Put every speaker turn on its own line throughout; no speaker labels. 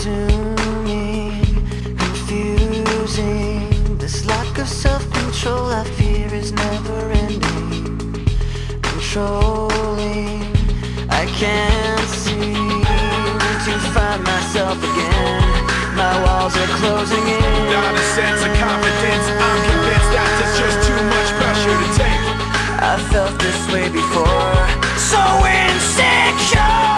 consuming, confusing. This lack of self-control I fear is never ending. Controlling, I can't seem to find myself again. My walls are closing in.
Not a sense of confidence, I'm convinced that there's just too much pressure to take.
I felt this way before, so insecure.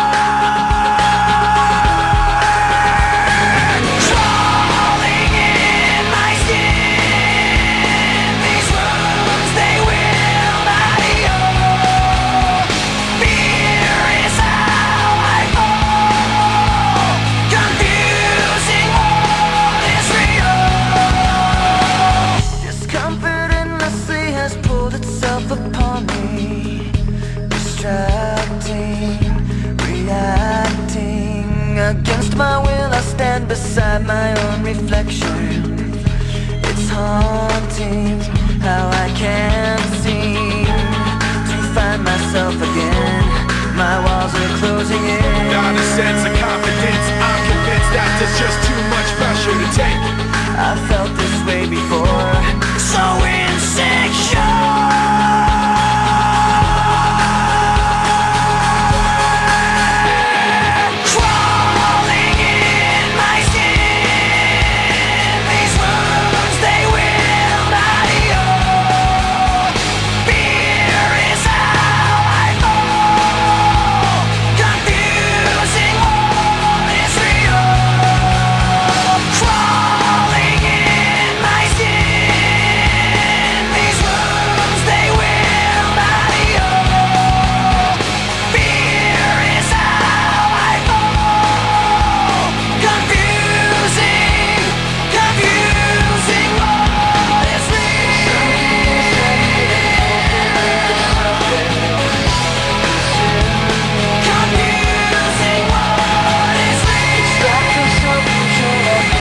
Upon me, distracting, reacting. Against my will I stand beside my own reflection. It's haunting how I can't seem to find myself again. My walls are closing in.
Not a sense of confidence,